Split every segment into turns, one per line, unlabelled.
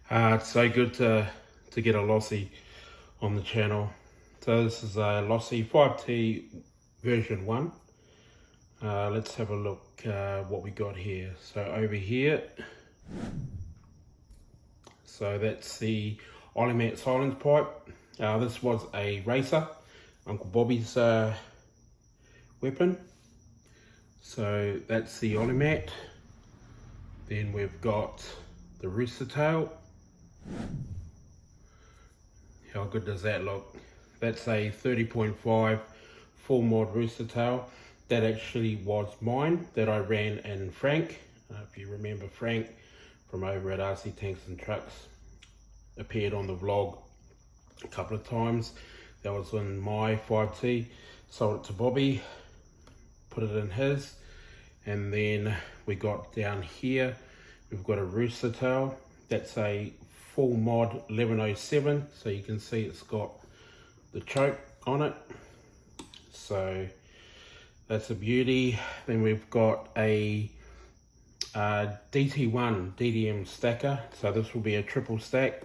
It's so good to get a Losi on the channel. So this is a Losi 5ive-T version 1. Let's have a look what we got here. So over here, so that's the Olimat silence pipe. This was a racer, Uncle Bobby's weapon. So that's the Olimat. Then we've got the Rooster Tail. How good does that look? That's a 30.5 full Mod Rooster Tail. That actually was mine that I ran in Frank. If you remember Frank from over at RC Tanks and Trucks, appeared on the vlog a couple of times. That was in my 5ive-T. Sold it to Bobby, put it in his, and then we got down here, we've got a Rooster Tail. That's a full mod 1107, so you can see it's got the choke on it, so that's a beauty. Then we've got a DT1 DDM stacker, so this will be a triple stack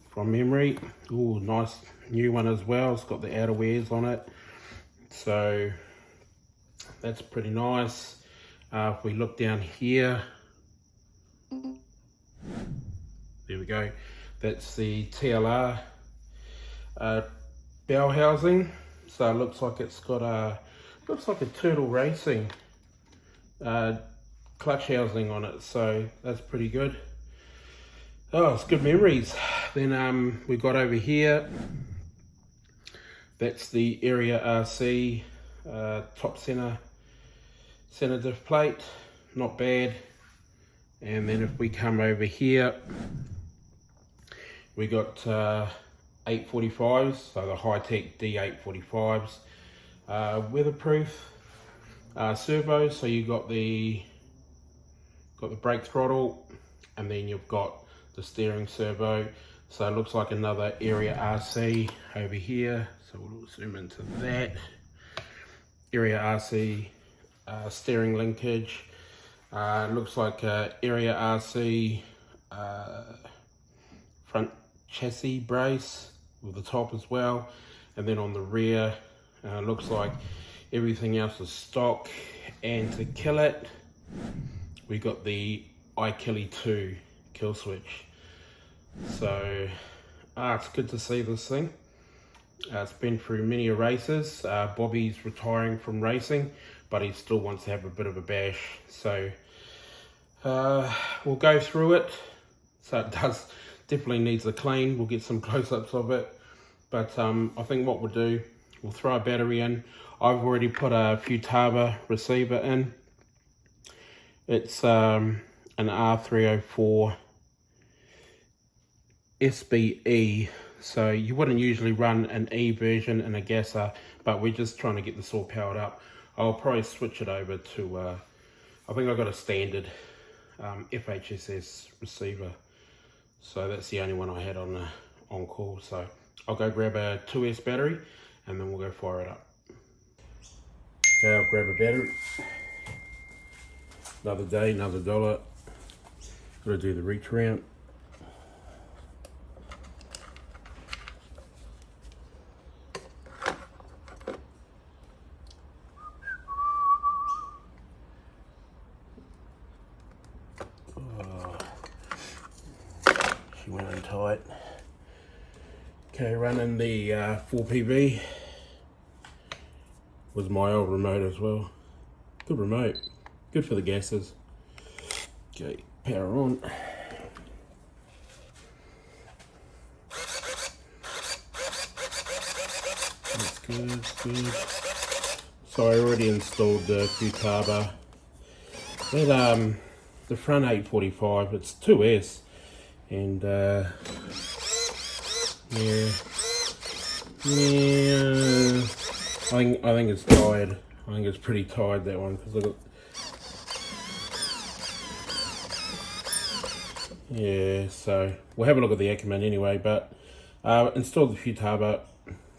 from memory. Ooh, nice new one as well. It's got the outer wears on it, so that's pretty nice. If we look down here, there we go, that's the TLR bell housing. So it looks like it's got a Turtle Racing clutch housing on it, so that's pretty good. Oh, it's good memories. Then we got over here, that's the Area RC top center diff plate, not bad. And then if we come over here, we got 845s, so the Hitec D845s, weatherproof servos. So you got the brake throttle, and then you've got the steering servo. So it looks like another Area RC over here. So we'll zoom into that. Area RC steering linkage. Looks like Area RC front chassis brace with the top as well, and then on the rear looks like everything else is stock. And to kill it, we got the iKilly2 kill switch. So it's good to see this thing. It's been through many races. Bobby's retiring from racing, but he still wants to have a bit of a bash, so we'll go through it. So it definitely needs a clean. We'll get some close-ups of it, but I think what we'll do, we'll throw a battery in. I've already put a 5ive receiver in. It's an R304 SBE, so you wouldn't usually run an E version in a gasser, but we're just trying to get this all powered up. I'll probably switch it over to, I think I've got a standard FHSS receiver, so that's the only one I had on call. So I'll go grab a 2S battery and then we'll go fire it up. Okay, I'll grab a battery. Another day, another dollar. Gotta do the reach around. She went in tight. Okay, running the 4PV. Was my old remote as well. Good remote. Good for the gases. Okay, power on. That's good, good. So I already installed the 5ive. That the front 845, it's 2S, and yeah, I think it's tired. I think it's pretty tired, that one, because look at, yeah. So we'll have a look at the Acumen anyway, but installed the 5ive,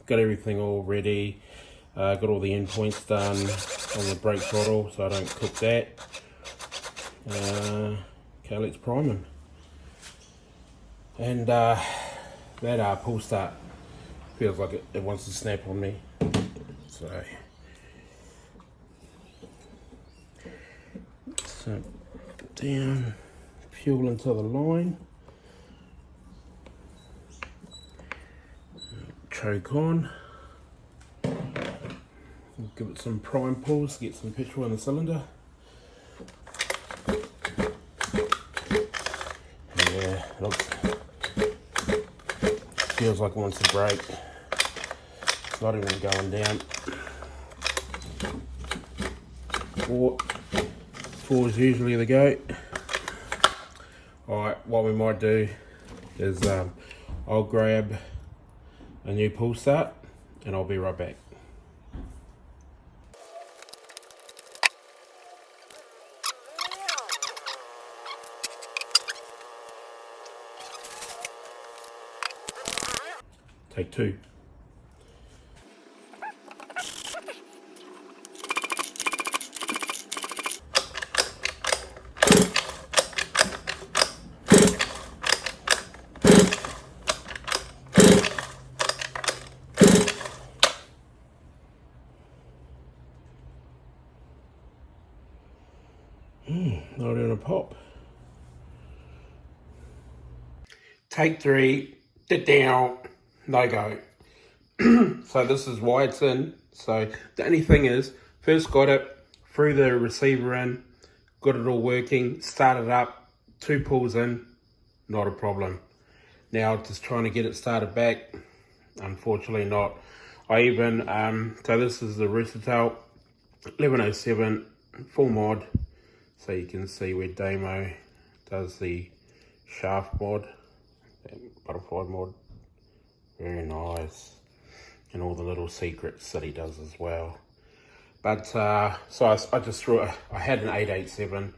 got everything all ready, got all the endpoints done on the brake throttle so I don't cook that. Okay, let's prime him. And that pull start feels like it wants to snap on me. So down, fuel into the line, choke on, give it some prime pulls, get some petrol in the cylinder. Yeah, feels like it wants to break. It's not even going down. Four is usually the go. Alright, what we might do is I'll grab a new pull start and I'll be right back. Take two. Not in a pop. Take three, get down, no go. So this is why it's in. So the only thing is, first got it, threw the receiver in, got it all working, started up, 2 pulls in, not a problem. Now just trying to get it started back, unfortunately not. I even, so this is the Rooster Tail 1107 full mod. So you can see where Damo does the shaft mod, butterfly mod, very nice. And all the little secrets that he does as well. But so I just threw it, I had an 887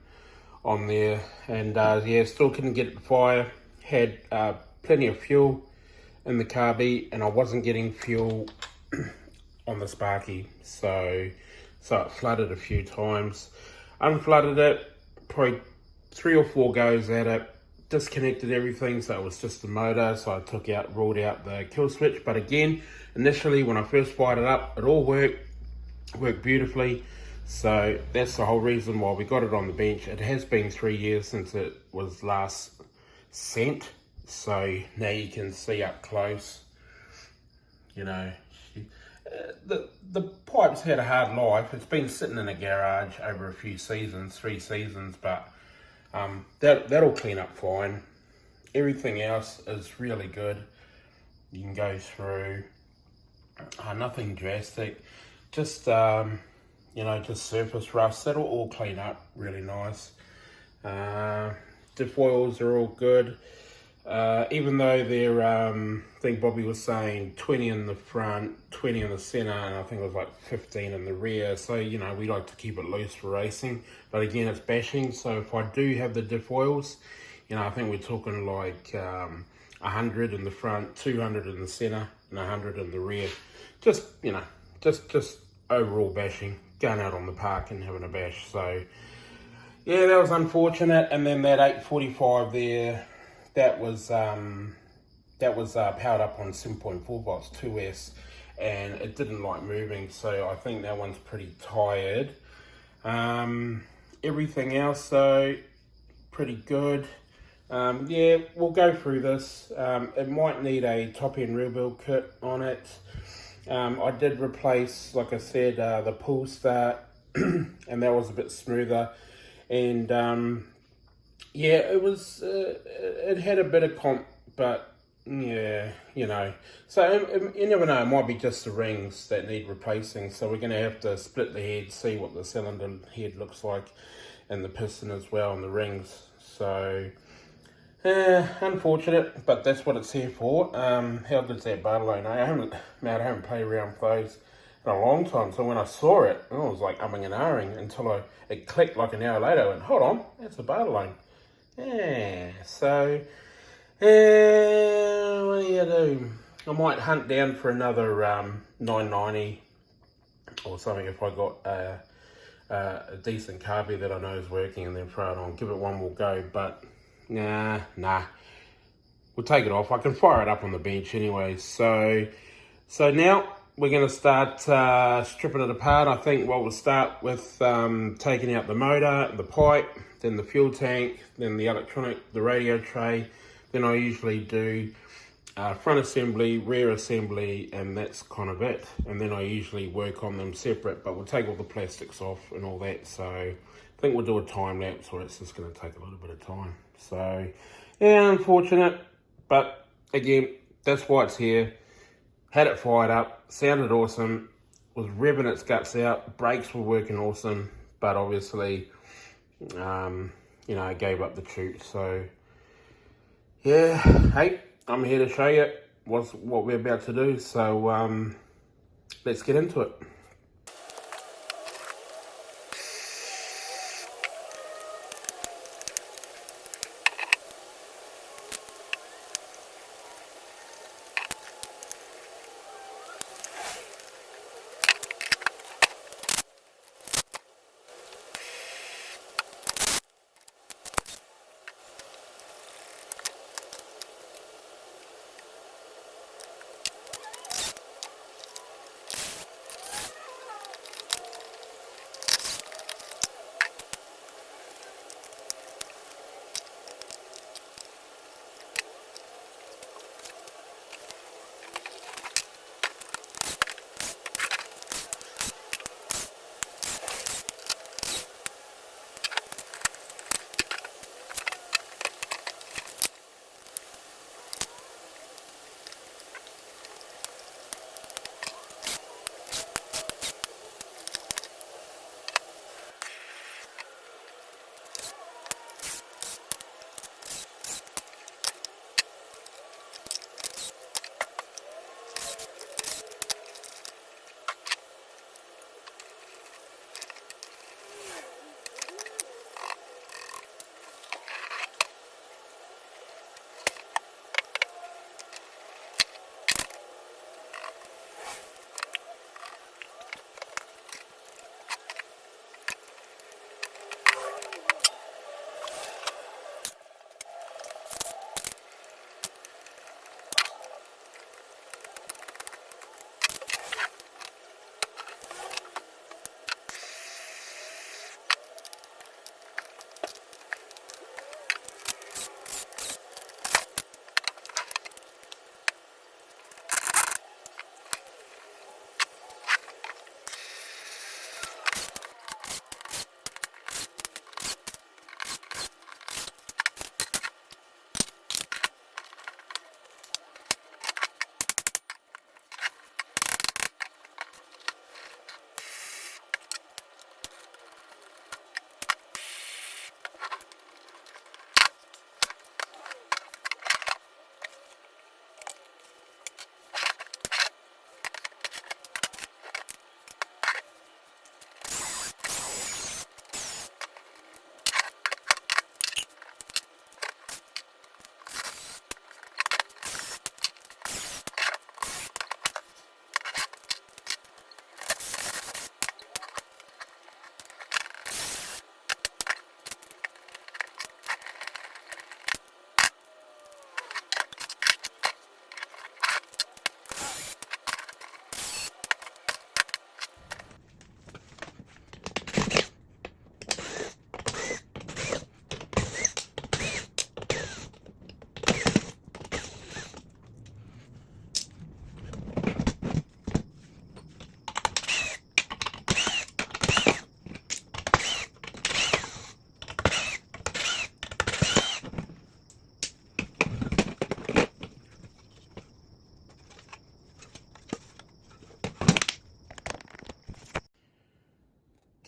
on there, and yeah, still couldn't get it to fire. Had plenty of fuel in the carby, and I wasn't getting fuel on the Sparky, so it flooded a few times. Unflooded it, probably 3 or 4 goes at it, disconnected everything, so it was just the motor. So I ruled out the kill switch. But again, initially when I first fired it up, it all worked beautifully. So that's the whole reason why we got it on the bench. It has been 3 years since it was last sent, so now you can see up close, you know, the pipe's had a hard life. It's been sitting in a garage over a few seasons, 3 seasons, but that'll clean up fine. Everything else is really good. You can go through, nothing drastic, just you know, just surface rust. That'll all clean up really nice. Diff oils are all good. Even though they're, I think Bobby was saying 20 in the front, 20 in the center, and I think it was like 15 in the rear. So, you know, we like to keep it loose for racing. But again, it's bashing. So if I do have the diff oils, you know, I think we're talking like 100 in the front, 200 in the center, and 100 in the rear. Just, you know, just overall bashing, going out on the park and having a bash. So, yeah, that was unfortunate. And then that 845 there, that was powered up on 7.4 volts 2S, and it didn't like moving, so I think that one's pretty tired. Everything else though, pretty good. Yeah, we'll go through this. It might need a top end rebuild kit on it. I did replace, like I said, the pull start and that was a bit smoother, and yeah, it was, it had a bit of comp, but yeah, you know, so you never know, it might be just the rings that need replacing. So we're going to have to split the head, see what the cylinder head looks like, and the piston as well, and the rings. So unfortunate, but that's what it's here for. How good's that Bartolone? I haven't played around with those in a long time. So when I saw it, I was like umming and ahhing until it clicked like an hour later, and hold on, that's a Bartolone. Yeah, so what do you do? I might hunt down for another 990 or something if I got a decent carby that I know is working, and then throw it on, give it one more go. But nah, we'll take it off. I can fire it up on the bench anyway. So now we're going to start stripping it apart. I think what we'll start with taking out the motor, the pipe, then the fuel tank, then the electronic, the radio tray. Then I usually do front assembly, rear assembly, and that's kind of it. And then I usually work on them separate, but we'll take all the plastics off and all that. So I think we'll do a time lapse, or it's just going to take a little bit of time. So yeah, unfortunate, but again, that's why it's here. Had it fired up, sounded awesome, was revving its guts out, brakes were working awesome, but obviously, you know, I gave up the shoot. So yeah, hey, I'm here to show you what we're about to do. So let's get into it.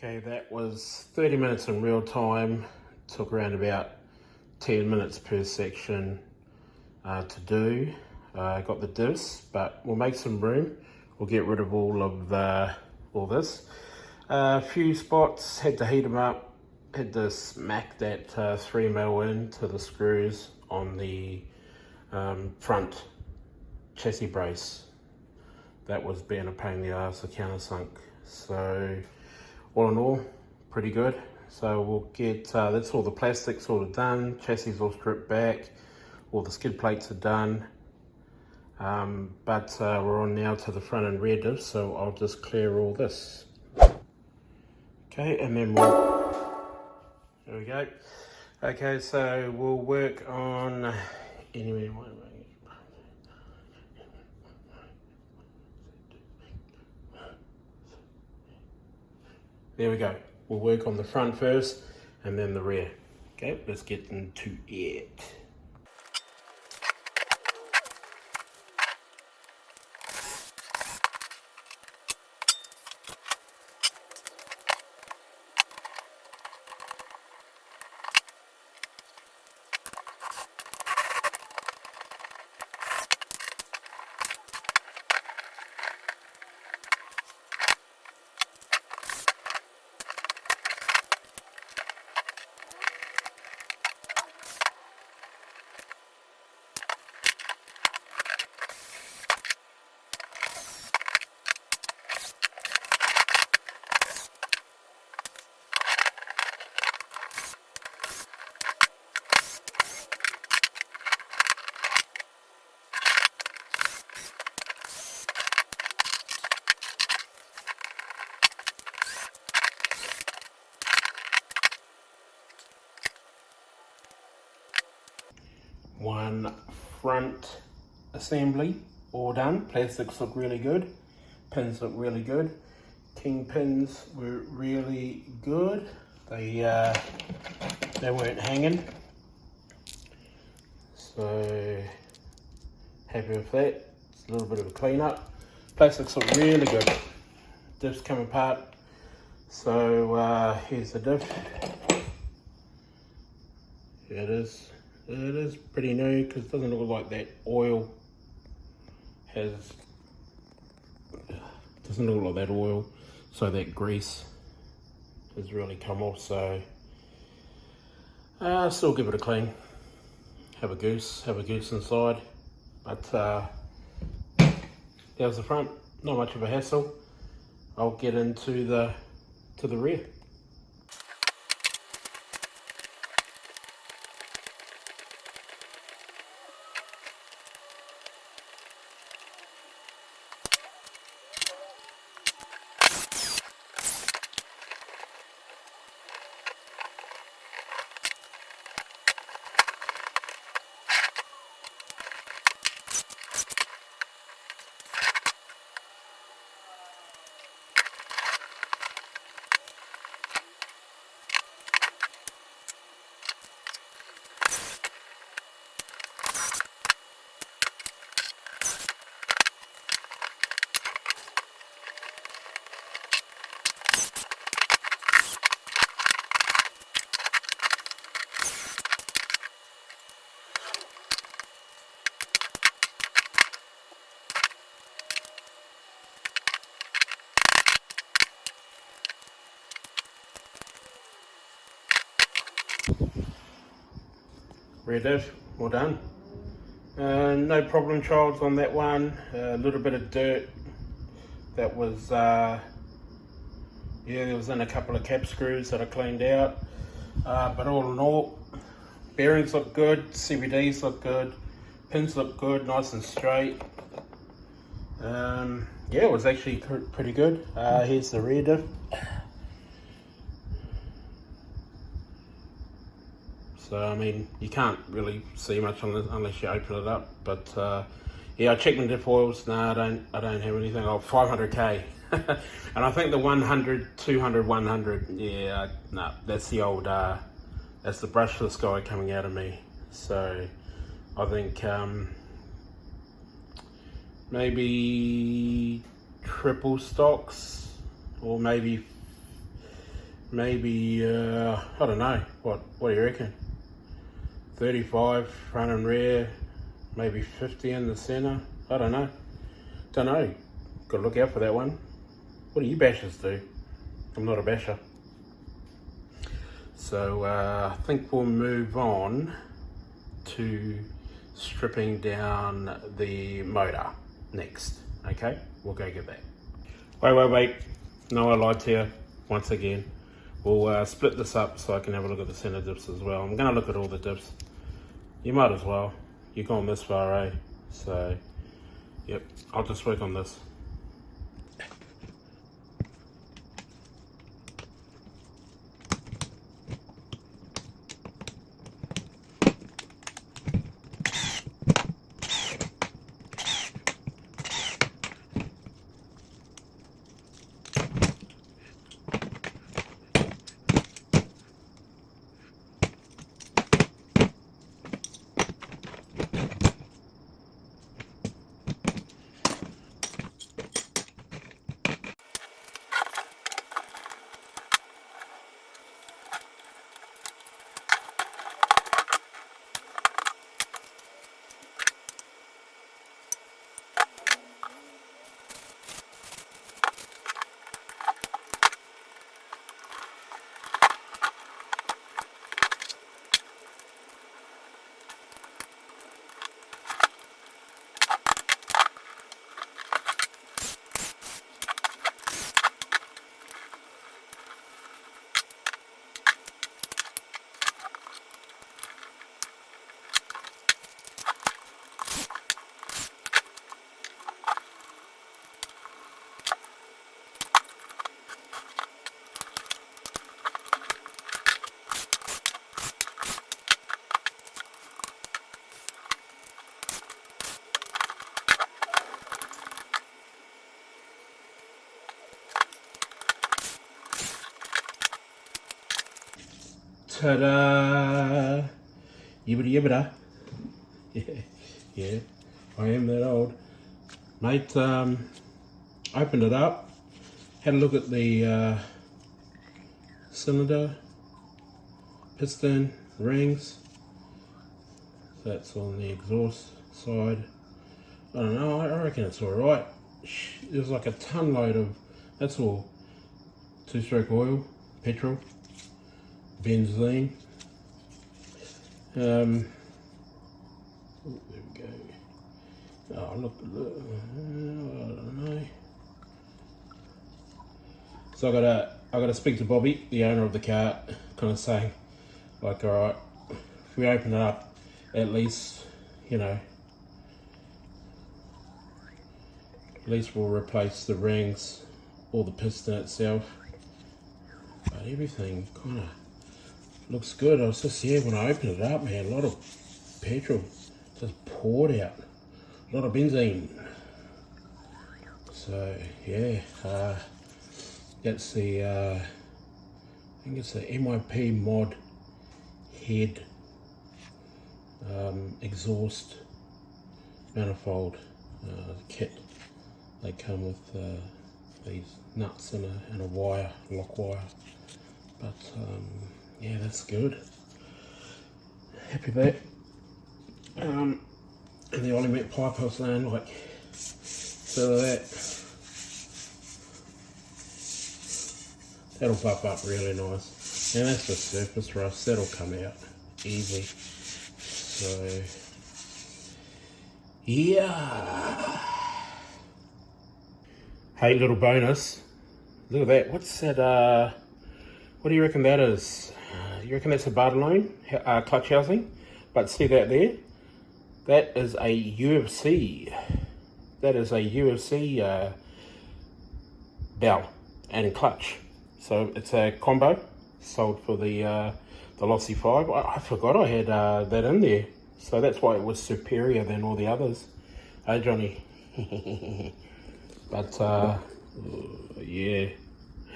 Okay, that was 30 minutes in real time. Took around about 10 minutes per section to do. Got the divs, but we'll make some room. We'll get rid of all this. A few spots, had to heat them up. Had to smack that 3mm into the screws on the front chassis brace. That was being a pain in the ass, the countersunk. So all in all, pretty good. So we'll get, that's all the plastic sort of done, chassis all stripped back, all the skid plates are done. But we're on now to the front and rear diffs, so I'll just clear all this. Okay, and then there we go. Okay, so we'll work on there we go. We'll work on the front first and then the rear. Okay, let's get into it. One front assembly all done. Plastics look really good, pins look really good, king pins were really good. They weren't hanging, so happy with that. It's a little bit of a clean up. Plastics look really good. Diffs come apart, so here's the diff. Here it is. It is pretty new because it doesn't look like that oil doesn't look like that oil, so that grease has really come off. So still give it a clean, have a goose inside, but there's the front. Not much of a hassle. I'll get into the rear. Rear diff, all done. No problem childs on that one. A little bit of dirt that was, there was in a couple of cap screws that I cleaned out. But all in all, bearings look good, CVDs look good, pins look good, nice and straight. Yeah, it was actually pretty good. Here's the rear diff. So I mean, you can't really see much on this unless you open it up. But yeah, I checked my diff oils. No, I don't have anything. Oh, 500k, and I think the 100, 200, 100. Yeah, no, that's the old. That's the brushless guy coming out of me. So I think maybe triple stocks, or maybe I don't know. What do you reckon? 35 front and rear, maybe 50 in the center. I don't know. Gotta look out for that one. What do you bashers do? I'm not a basher. So I think we'll move on to stripping down the motor next. Okay, we'll go get that. Wait. No, I lied to you once again. We'll split this up so I can have a look at the center dips as well. I'm going to look at all the dips. You might as well. you've gone this far, eh? So, yep, I'll just work on this. Ta-da! Yibbida yibbida. Yeah, I am that old. Mate, opened it up, had a look at the cylinder, piston, rings. That's on the exhaust side. I don't know, I reckon it's alright. There's like a ton load of, that's all, 2-stroke oil, petrol, benzene. Oh, there we go. Oh, look, I don't know. So I gotta speak to Bobby, the owner of the car, kind of saying, like, all right, if we open it up, at least, you know, at least we'll replace the rings or the piston itself. But everything kind of looks good. I was just, yeah, when I opened it up, man, a lot of petrol just poured out. A lot of benzene. So, yeah, that's the, I think it's the MIP Mod head exhaust manifold kit. They come with these nuts and a wire, lock wire. But yeah, that's good. Happy with that. And the element pipe I was saying, like, so that'll buff up really nice. And that's the surface rust, that'll come out easy. So yeah. Hey, little bonus. Look at that. What's that? What do you reckon that is? You reckon that's a Bartolone clutch housing? But see that there? That is a UFC. That is a UFC bell and clutch. So it's a combo sold for the Losi 5. I forgot I had that in there. So that's why it was superior than all the others. Hey, Johnny. But yeah,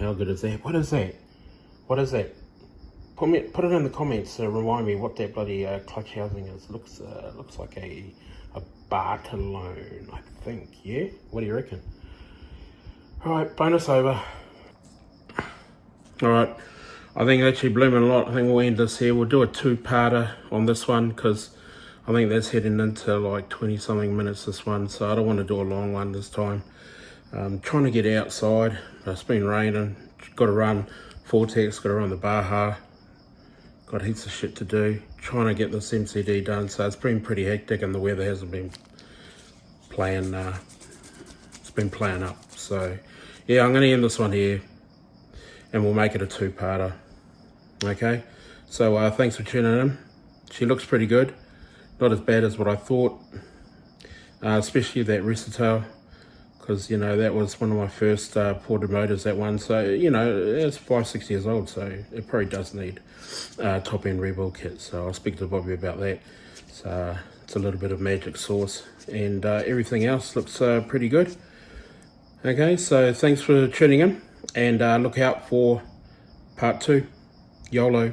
how good is that? What is that? What is that? Put it in the comments to remind me what that bloody clutch housing is. Looks like a Bartolone, I think. Yeah. What do you reckon? All right, bonus over. All right, I think actually blooming a lot. I think we'll end this here. We'll do a 2-parter on this one because I think that's heading into like 20 something minutes, this one. So I don't want to do a long one this time. Trying to get outside, but it's been raining. Got to run Vortex, got to run the Baja. Got heaps of shit to do. Trying to get this MCD done, so it's been pretty hectic and the weather hasn't been playing, it's been playing up. So yeah, I'm gonna end this one here and we'll make it a 2-parter. Okay, so thanks for tuning in. She looks pretty good. not as bad as what I thought, especially that Rooster Tail, because you know that was one of my first ported motors, that one. So you know it's 5-6 years old, so it probably does need top end rebuild kit. So I'll speak to Bobby about that. So it's a little bit of magic sauce, and everything else looks pretty good. Okay, so thanks for tuning in, and look out for part 2. YOLO.